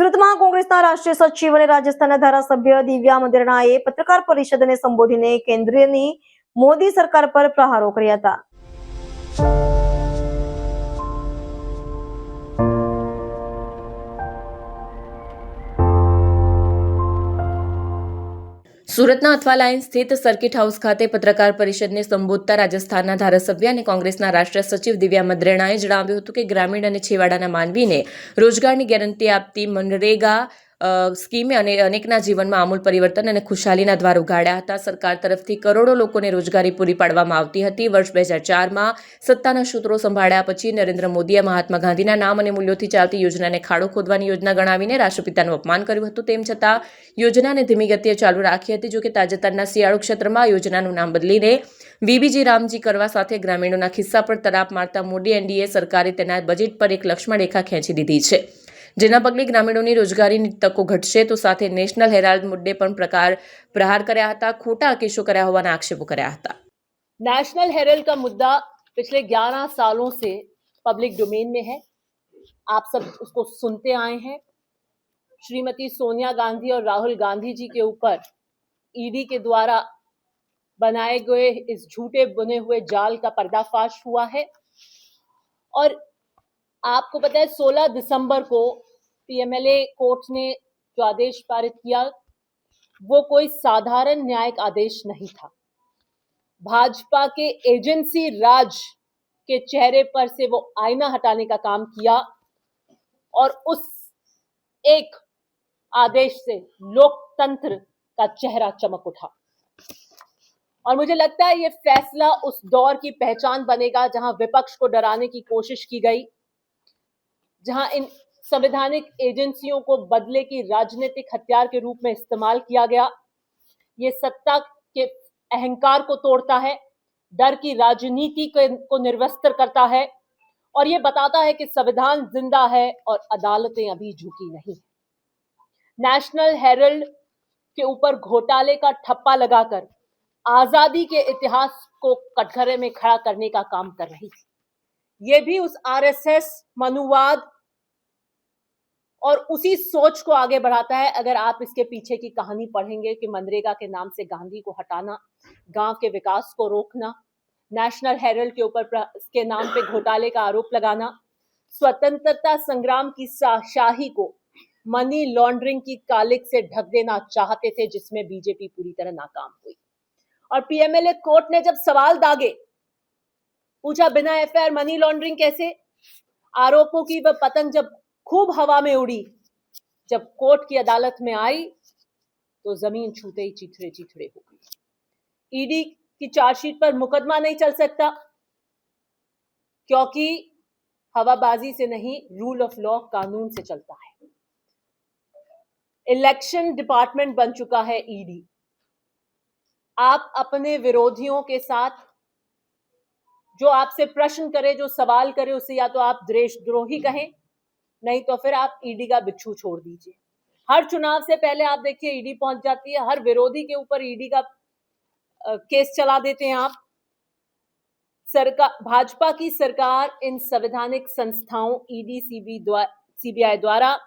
સુરતમાં કોંગ્રેસના રાષ્ટ્રીય સચિવ અને રાજસ્થાનના ધારાસભ્ય દિવ્યા મંદિરણાએ પત્રકાર પરિષદને સંબોધીને કેન્દ્રની મોદી સરકાર પર પ્રહારો કર્યા હતા. સુરતના અથવા લાઇન સ્થિત સર્કિટ હાઉસ ખાતે પત્રકાર પરિષદને સંબોધતા રાજસ્થાનના ધારાસભ્ય અને કોંગ્રેસના રાષ્ટ્રીય સચિવ દિવ્યા મંદિરણાએ જણાવ્યું હતું કે ગ્રામીણ અને છેવાડાના માનવીને રોજગારની ગેરંટી આપતી મનરેગા સ્કીમે અને અનેકના જીવનમાં આમૂલ પરિવર્તન અને ખુશાલીના દ્વાર ઉઘાડ્યા હતા. સરકાર તરફથી કરોડો લોકોને રોજગારી પૂરી પાડવામાં આવતી હતી. વર્ષ 2004માં સત્તાના સૂત્રો સંભાળ્યા પછી નરેન્દ્ર મોદીએ મહાત્મા ગાંધીના નામ અને મૂલ્યોથી ચાલતી યોજનાને ખાડો ખોદવાની યોજના ગણાવીને રાષ્ટ્રપિતાનું અપમાન કર્યું હતું. તેમ છતાં યોજનાને ધીમી ગતિએ ચાલુ રાખી હતી. જોકે તાજેતરના શિયાળુ ક્ષેત્રમાં આ યોજનાનું નામ બદલીને વીબીજી રામજી કરવા સાથે ગ્રામીણોના ખિસ્સા પર તરાપ મારતા મોદી એનડીએ સરકારે તેના બજેટ પર એક લક્ષ્મણ રેખા ખેંચી દીધી છે, જેના પગલે ગ્રામીણોની રોજગારીની તકો ઘટશે. તો સાથે નેશનલ હેરાલ્ડ મુદ્દે પણ પ્રહાર કર્યા હતા. ખોટા કેસો કર્યા હોવાના આક્ષેપો કર્યા હતા. नेशनल हेरल्ड का मुद्दा पिछले 11 सालों से पब्लिक डोमेन में है. आप सब उसको सुनते आए हैं. श्रीमती सोनिया गांधी और राहुल गांधी जी के ऊपर ईडी के द्वारा बनाए गए इस झूठे बुने हुए जाल का पर्दाफाश हुआ है. और आपको पता है 16 दिसंबर को पीएमएलए कोर्ट ने जो आदेश पारित किया वो कोई साधारण न्यायिक आदेश नहीं था. भाजपा के एजेंसी राज के चेहरे पर से वो आईना हटाने का काम किया और उस एक आदेश से लोकतंत्र का चेहरा चमक उठा. और मुझे लगता है ये फैसला उस दौर की पहचान बनेगा जहां विपक्ष को डराने की कोशिश की गई, जहां इन संवैधानिक एजेंसियों को बदले की राजनीतिक हथियार के रूप में इस्तेमाल किया गया. ये सत्ता के अहंकार को तोड़ता है, डर की राजनीति को निर्वस्त्र करता है और ये बताता है कि संविधान जिंदा है और अदालतें अभी झुकी नहीं. नेशनल हेरल्ड के ऊपर घोटाले का ठप्पा लगाकर आजादी के इतिहास को कटघरे में खड़ा करने का काम कर रही थी. ये भी उस आरएसएस मनुवाद और उसी सोच को आगे बढ़ाता है. अगर आप इसके पीछे की कहानी पढ़ेंगे कि मनरेगा के नाम से गांधी को हटाना, गांव के विकास को रोकना, नेशनल हेरल्ड के ऊपर के नाम पे घोटाले का आरोप लगाना, स्वतंत्रता संग्राम की शाही को मनी लॉन्ड्रिंग की कालिक से ढक देना चाहते थे, जिसमें बीजेपी पूरी तरह नाकाम हुई. और पीएमएलए कोर्ट ने जब सवाल दागे, पूछा बिना एफआईआर मनी लॉन्ड्रिंग कैसे, आरोपों की वह पतंग जब खूब हवा में उड़ी, जब कोर्ट की अदालत में आई तो जमीन छूते ही चिथड़े चिथड़े हो गई. ईडी की चार्जशीट पर मुकदमा नहीं चल सकता क्योंकि हवाबाजी से नहीं, रूल ऑफ लॉ कानून से चलता है. इलेक्शन डिपार्टमेंट बन चुका है ईडी. आप अपने विरोधियों के साथ जो आपसे प्रश्न करे, जो सवाल करे, उसे या तो आप देशद्रोही कहें, नहीं तो फिर आप ईडी का बिच्छू छोड़ दीजिए. हर चुनाव से पहले आप देखिए ईडी पहुंच जाती है. हर विरोधी के ऊपर ईडी का केस चला देते हैं आप. सरकार, भाजपा की सरकार इन संवैधानिक संस्थाओं ईडी सीबीआई द्वारा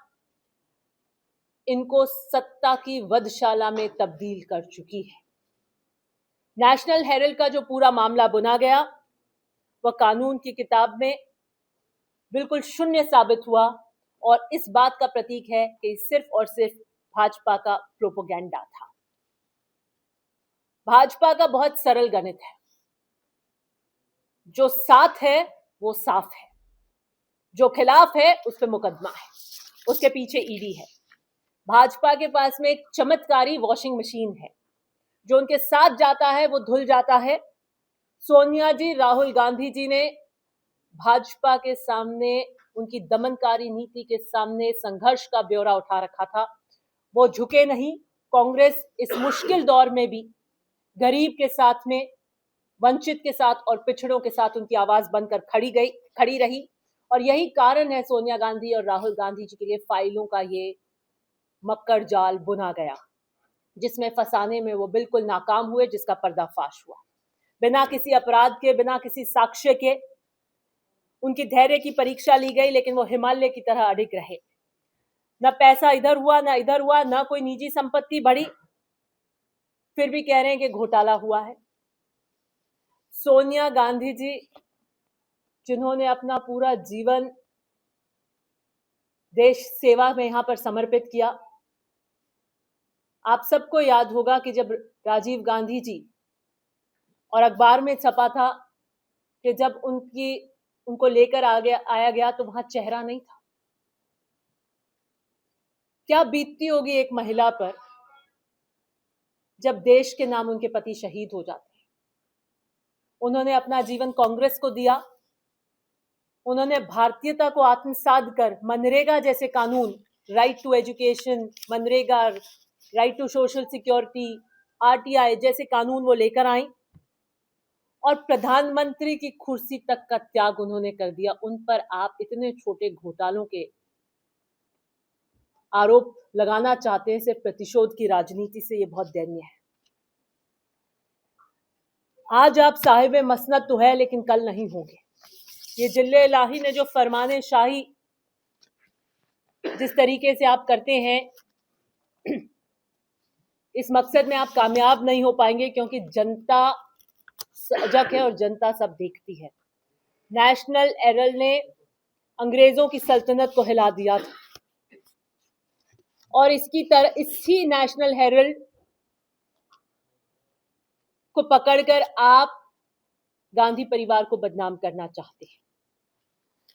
इनको सत्ता की वधशाला में तब्दील कर चुकी है. नेशनल हेरल्ड का जो पूरा मामला बुना गया वह कानून की किताब में बिल्कुल शून्य साबित हुआ और इस बात का प्रतीक है कि सिर्फ और सिर्फ भाजपा का प्रोपेगेंडा था. भाजपा का बहुत सरल गणित है. जो साथ है वो साफ है, जो खिलाफ है उस पर मुकदमा है, उसके पीछे ईडी है. भाजपा के पास में एक चमत्कारी वॉशिंग मशीन है. जो उनके साथ जाता है वो धुल जाता है. सोनिया जी, राहुल गांधी जी ने भाजपा के सामने, उनकी दमनकारी नीति के सामने संघर्ष का ब्यौरा उठा रखा था. वो झुके नहीं. कांग्रेस इस मुश्किल दौर में भी गरीब के साथ में, वंचित के साथ और पिछड़ों के साथ उनकी आवाज बनकर खड़ी रही. और यही कारण है सोनिया गांधी और राहुल गांधी जी के लिए फाइलों का ये मक्कर जाल बुना गया, जिसमें फंसाने में वो बिल्कुल नाकाम हुए, जिसका पर्दाफाश हुआ. बिना किसी अपराध के, बिना किसी साक्ष्य के उनकी धैर्य की परीक्षा ली गई, लेकिन वो हिमालय की तरह अडिग रहे. न पैसा इधर हुआ न इधर हुआ, न कोई निजी संपत्ति बढ़ी, फिर भी कह रहे हैं कि घोटाला हुआ है। सोनिया गांधी जी, जिन्होंने अपना पूरा जीवन देश सेवा में यहां पर समर्पित किया। आप सबको याद होगा कि जब राजीव गांधी जी, और अखबार में छपा था कि जब उनको लेकर आया गया तो वहां चेहरा नहीं था। क्या बीतती होगी एक महिला पर जब देश के नाम उनके पति शहीद हो जाते हैं। उन्होंने अपना जीवन कांग्रेस को दिया। उन्होंने भारतीयता को आत्मसात कर मनरेगा जैसे कानून, right to education, MNREGA, right to social security, RTI जैसे कानून वो लेकर आई और प्रधानमंत्री की कुर्सी तक का त्याग उन्होंने कर दिया। उन पर आप इतने छोटे घोटालों के आरोप लगाना चाहते हैं सिर्फ प्रतिशोध की राजनीति से। ये बहुत दयनीय है। आज आप साहिब मसनद तो है लेकिन कल नहीं होंगे। ये जिल्ले इलाही ने जो फरमाने शाही जिस तरीके से आप करते हैं, इस मकसद में आप कामयाब नहीं हो पाएंगे, क्योंकि जनता सजग है और जनता सब देखती है। नेशनल हेराल्ड ने अंग्रेजों की सल्तनत को हिला दिया था और इसी नेशनल हेराल्ड को पकड़कर आप गांधी परिवार को बदनाम करना चाहते हैं।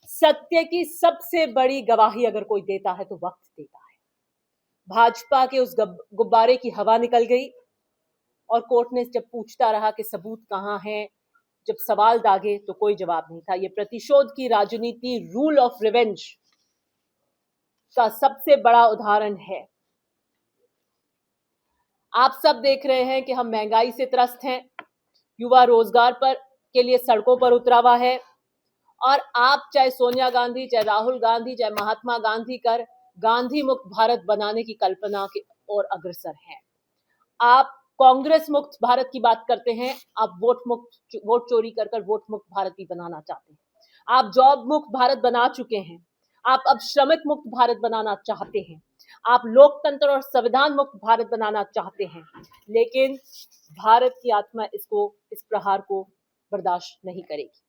सत्य की सबसे बड़ी गवाही अगर कोई देता है तो वक्त देता है। भाजपा के उस गुब्बारे की हवा निकल गई और कोर्ट ने जब पूछता रहा कि सबूत कहां है, जब सवाल दागे तो कोई जवाब नहीं था। ये प्रतिशोध की राजनीति, रूल ऑफ रिवेंज का सबसे बड़ा उदाहरण है। आप सब देख रहे हैं कि हम महंगाई से त्रस्त हैं, युवा रोजगार के लिए सड़कों पर उतरा हुआ है और आप चाहे सोनिया गांधी, चाहे राहुल गांधी, चाहे महात्मा गांधी कर गांधी मुक्त भारत बनाने की कल्पना की ओर अग्रसर हैं। आप कांग्रेस मुक्त भारत की बात करते हैं, आप वोट चोरी कर वोट मुक्त भारत भी बनाना चाहते हैं। आप जॉब मुक्त भारत बना चुके हैं, आप अब श्रमिक मुक्त भारत बनाना चाहते हैं, आप लोकतंत्र और संविधान मुक्त भारत बनाना चाहते हैं, लेकिन भारत की आत्मा इस प्रहार को बर्दाश्त नहीं करेगी।